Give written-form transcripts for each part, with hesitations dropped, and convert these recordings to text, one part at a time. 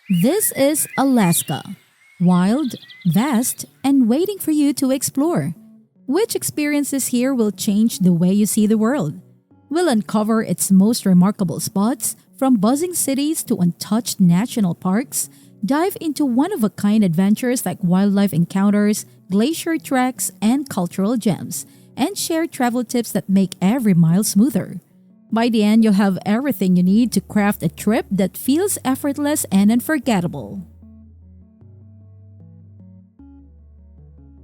This is Alaska. Wild, vast, and waiting for you to explore. Which experiences here will change the way you see the world? We'll uncover its most remarkable spots, from buzzing cities to untouched national parks, dive into one of a kind adventures like wildlife encounters, glacier treks, and cultural gems, and share travel tips that make every mile smoother. By the end, you'll have everything you need to craft a trip that feels effortless and unforgettable.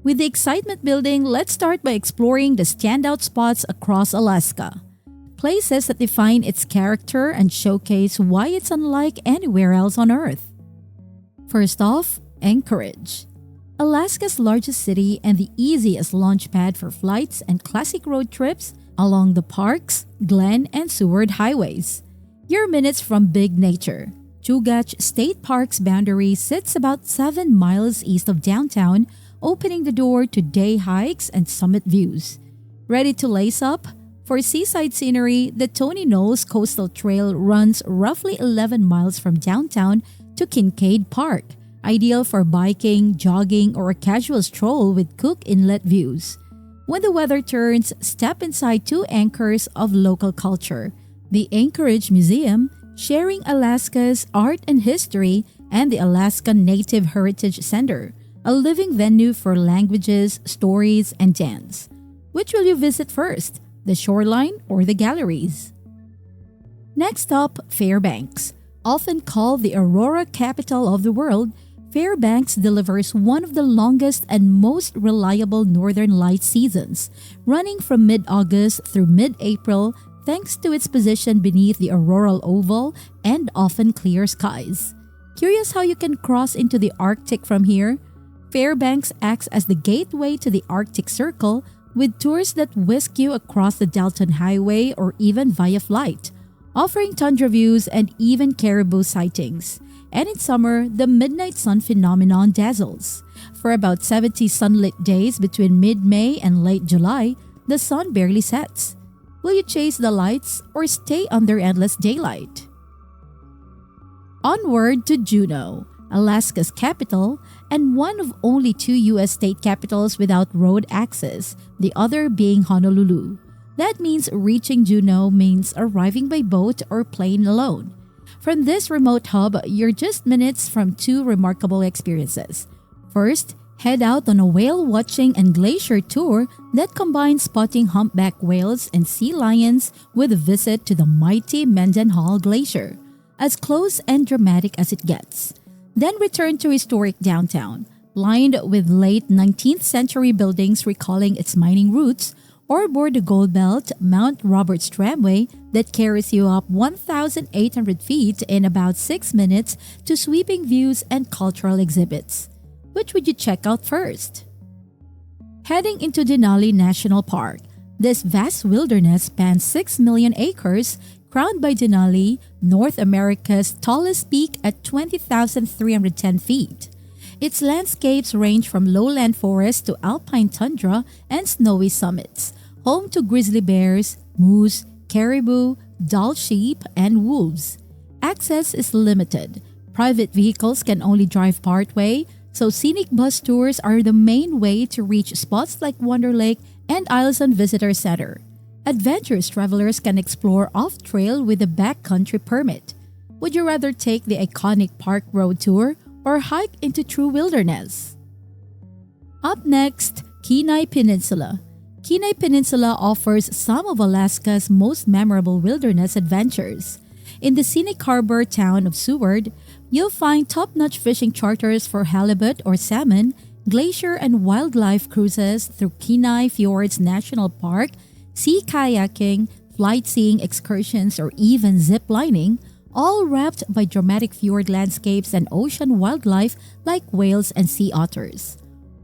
With the excitement building, let's start by exploring the standout spots across Alaska. Places that define its character and showcase why it's unlike anywhere else on Earth. First off, Anchorage. Alaska's largest city and the easiest launchpad for flights and classic road trips along the Parks, Glen, and Seward highways. You're minutes from big nature. Chugach State Park's boundary sits about 7 miles east of downtown, opening the door to day hikes and summit views. Ready to lace up? For seaside scenery, the Tony Knolls Coastal Trail runs roughly 11 miles from downtown to Kincaid Park, ideal for biking, jogging, or a casual stroll with Cook Inlet views. When the weather turns, step inside two anchors of local culture: the Anchorage Museum, sharing Alaska's art and history, and the Alaska Native Heritage Center, a living venue for languages, stories, and dance. Which will you visit first, the shoreline or the galleries? Next up, Fairbanks. Often called the Aurora capital of the world, Fairbanks delivers one of the longest and most reliable northern light seasons, running from mid-August through mid-April thanks to its position beneath the auroral oval and often clear skies. Curious how you can cross into the Arctic from here? Fairbanks acts as the gateway to the Arctic Circle, with tours that whisk you across the Dalton Highway or even via flight, offering tundra views and even caribou sightings. And in summer, the midnight sun phenomenon dazzles. For about 70 sunlit days between mid-May and late July, the sun barely sets. Will you chase the lights or stay under endless daylight? Onward to Juneau, Alaska's capital, and one of only two U.S. state capitals without road access, the other being Honolulu. That means reaching Juneau means arriving by boat or plane alone. From this remote hub, you're just minutes from two remarkable experiences. First, head out on a whale watching and glacier tour that combines spotting humpback whales and sea lions with a visit to the mighty Mendenhall Glacier, as close and dramatic as it gets. Then return to historic downtown, lined with late 19th century buildings recalling its mining roots, or board the Gold Belt Mount Roberts tramway that carries you up 1,800 feet in about 6 minutes to sweeping views and cultural exhibits. Which would you check out first? Heading into Denali National Park, this vast wilderness spans 6 million acres, crowned by Denali, North America's tallest peak at 20,310 feet. Its landscapes range from lowland forest to alpine tundra and snowy summits, home to grizzly bears, moose, caribou, Dall sheep, and wolves. Access is limited. Private vehicles can only drive partway, so scenic bus tours are the main way to reach spots like Wonder Lake and Island Visitor Center. Adventurous travelers can explore off-trail with a backcountry permit. Would you rather take the iconic park road tour or hike into true wilderness? Up next, Kenai Peninsula. Kenai Peninsula offers some of Alaska's most memorable wilderness adventures. In the scenic harbor town of Seward, you'll find top-notch fishing charters for halibut or salmon, glacier and wildlife cruises through Kenai Fjords National Park, sea kayaking, flight seeing excursions, or even zip lining, all wrapped by dramatic fjord landscapes and ocean wildlife like whales and sea otters.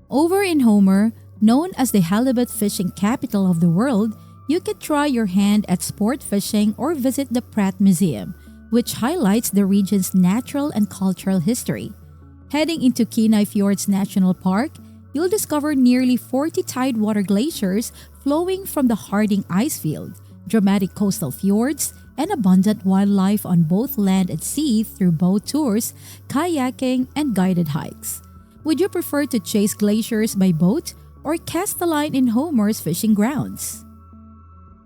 Over in Homer, known as the halibut fishing capital of the world, you can try your hand at sport fishing or visit the Pratt Museum, which highlights the region's natural and cultural history. Heading into Kenai Fjords National Park, you'll discover nearly 40 tidewater glaciers flowing from the Harding Icefield, dramatic coastal fjords, and abundant wildlife on both land and sea through boat tours, kayaking, and guided hikes. Would you prefer to chase glaciers by boat or cast the line in Homer's fishing grounds?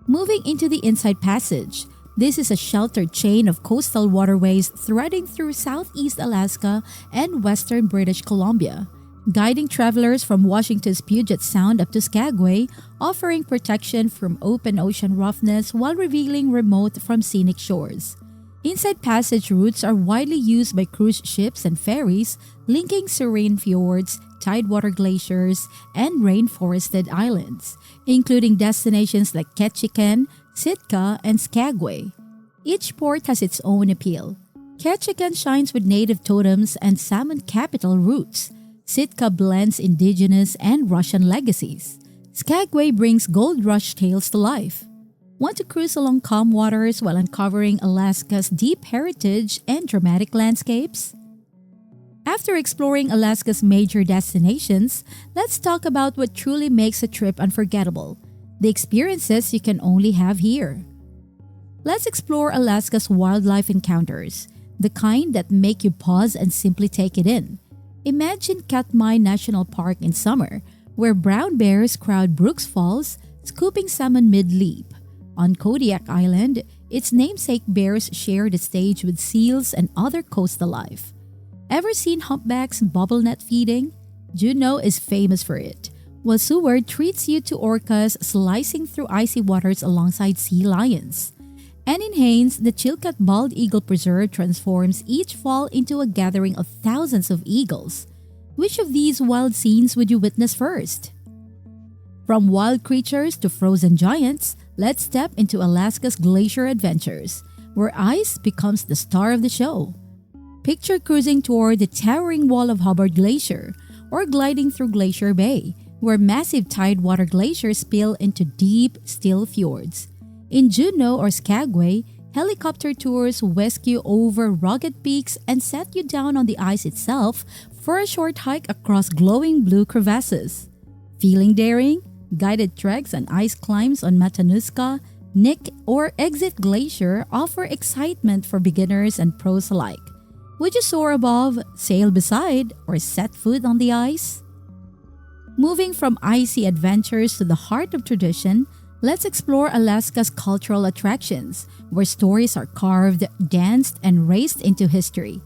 Moving into the Inside Passage, this is a sheltered chain of coastal waterways threading through southeast Alaska and western British Columbia, guiding travelers from Washington's Puget Sound up to Skagway, offering protection from open ocean roughness while revealing remote from scenic shores. Inside Passage routes are widely used by cruise ships and ferries, linking serene fjords, tidewater glaciers, and rainforested islands, including destinations like Ketchikan, Sitka, and Skagway. Each port has its own appeal. Ketchikan shines with native totems and salmon capital roots. Sitka blends indigenous and Russian legacies. Skagway brings gold rush tales to life. Want to cruise along calm waters while uncovering Alaska's deep heritage and dramatic landscapes? After exploring Alaska's major destinations, let's talk about what truly makes a trip unforgettable: the experiences you can only have here. Let's explore Alaska's wildlife encounters, the kind that make you pause and simply take it in. Imagine Katmai National Park in summer, where brown bears crowd Brooks Falls, scooping salmon mid-leap. On Kodiak Island, its namesake bears share the stage with seals and other coastal life. Ever seen humpbacks bobblenet feeding? Juneau is famous for it, while Seward treats you to orcas slicing through icy waters alongside sea lions. And in Haines, the Chilkat Bald Eagle Preserve transforms each fall into a gathering of thousands of eagles. Which of these wild scenes would you witness first? From wild creatures to frozen giants, let's step into Alaska's glacier adventures, where ice becomes the star of the show. Picture cruising toward the towering wall of Hubbard Glacier, or gliding through Glacier Bay, where massive tidewater glaciers spill into deep, still fjords. In Juneau or Skagway, helicopter tours whisk you over rugged peaks and set you down on the ice itself for a short hike across glowing blue crevasses. Feeling daring? Guided treks and ice climbs on Matanuska, Nick, or Exit Glacier offer excitement for beginners and pros alike. Would you soar above, sail beside, or set foot on the ice? Moving from icy adventures to the heart of tradition, let's explore Alaska's cultural attractions, where stories are carved, danced, and raced into history.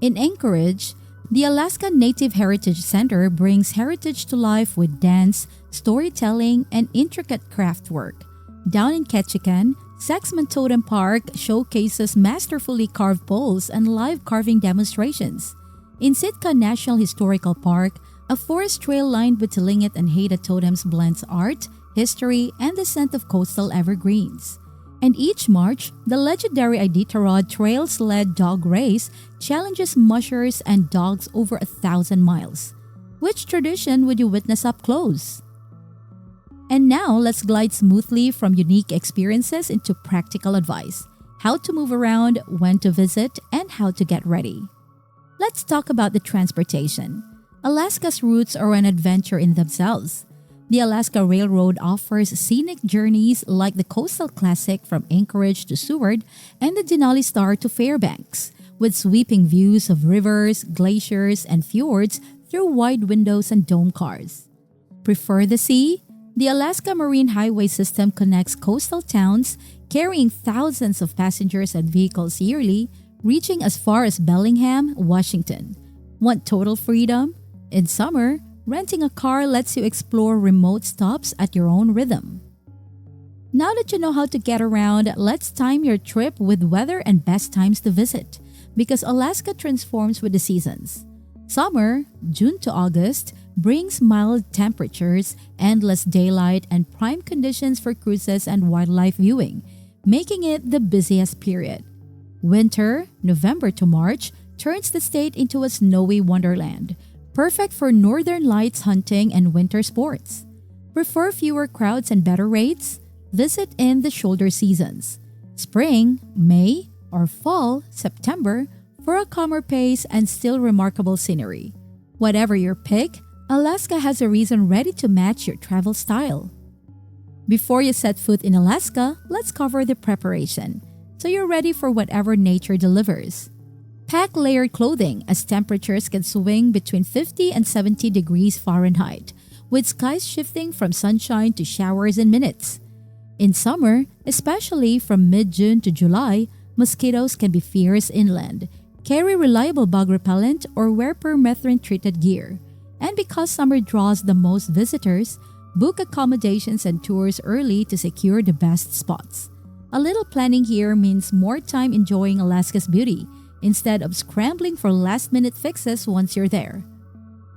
In Anchorage, the Alaska Native Heritage Center brings heritage to life with dance, storytelling, and intricate craft work. Down in Ketchikan, Saxman Totem Park showcases masterfully carved poles and live carving demonstrations. In Sitka National Historical Park, a forest trail lined with Tlingit and Haida totems blends art, history, and the scent of coastal evergreens. And each March, the legendary Iditarod Trail-led dog race challenges mushers and dogs over 1,000 miles. Which tradition would you witness up close? And now, let's glide smoothly from unique experiences into practical advice: how to move around, when to visit, and how to get ready. Let's talk about the transportation. Alaska's routes are an adventure in themselves. The Alaska Railroad offers scenic journeys like the Coastal Classic from Anchorage to Seward and the Denali Star to Fairbanks, with sweeping views of rivers, glaciers, and fjords through wide windows and dome cars. Prefer the sea? The Alaska Marine Highway System connects coastal towns, carrying thousands of passengers and vehicles yearly, reaching as far as Bellingham, Washington. Want total freedom? In summer, renting a car lets you explore remote stops at your own rhythm. Now that you know how to get around, let's time your trip with weather and best times to visit, because Alaska transforms with the seasons. Summer, June to August, brings mild temperatures, endless daylight, and prime conditions for cruises and wildlife viewing, making it the busiest period. Winter, November to March, turns the state into a snowy wonderland, perfect for northern lights hunting and winter sports. Prefer fewer crowds and better rates? Visit in the shoulder seasons: spring, May, or fall, September, for a calmer pace and still remarkable scenery. Whatever your pick, Alaska has a reason ready to match your travel style. Before you set foot in Alaska, let's cover the preparation. so you're ready for whatever nature delivers. Pack layered clothing as temperatures can swing between 50 and 70 degrees Fahrenheit, with skies shifting from sunshine to showers in minutes. In summer, especially from mid-June to July, mosquitoes can be fierce inland. Carry reliable bug repellent or wear permethrin-treated gear. And because summer draws the most visitors, book accommodations and tours early to secure the best spots. A little planning here means more time enjoying Alaska's beauty instead of scrambling for last-minute fixes once you're there.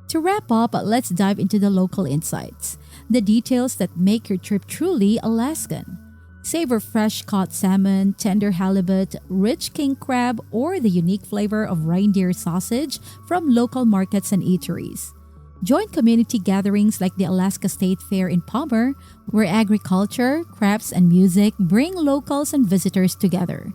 To wrap up, let's dive into the local insights, the details that make your trip truly Alaskan. Savor fresh-caught salmon, tender halibut, rich king crab, or the unique flavor of reindeer sausage from local markets and eateries. Join community gatherings like the Alaska State Fair in Palmer, where agriculture, crafts, and music bring locals and visitors together.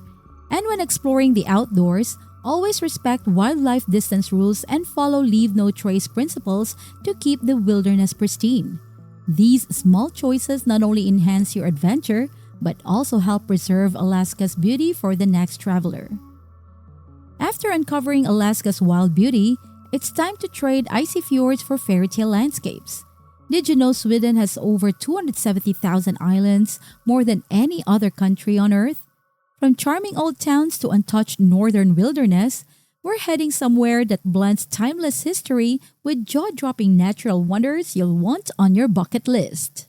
And when exploring the outdoors, always respect wildlife distance rules and follow leave no trace principles to keep the wilderness pristine. These small choices not only enhance your adventure, but also help preserve Alaska's beauty for the next traveler. After uncovering Alaska's wild beauty, it's time to trade icy fjords for fairy tale landscapes. Did you know Sweden has over 270,000 islands, more than any other country on Earth? From charming old towns to untouched northern wilderness, we're heading somewhere that blends timeless history with jaw-dropping natural wonders you'll want on your bucket list.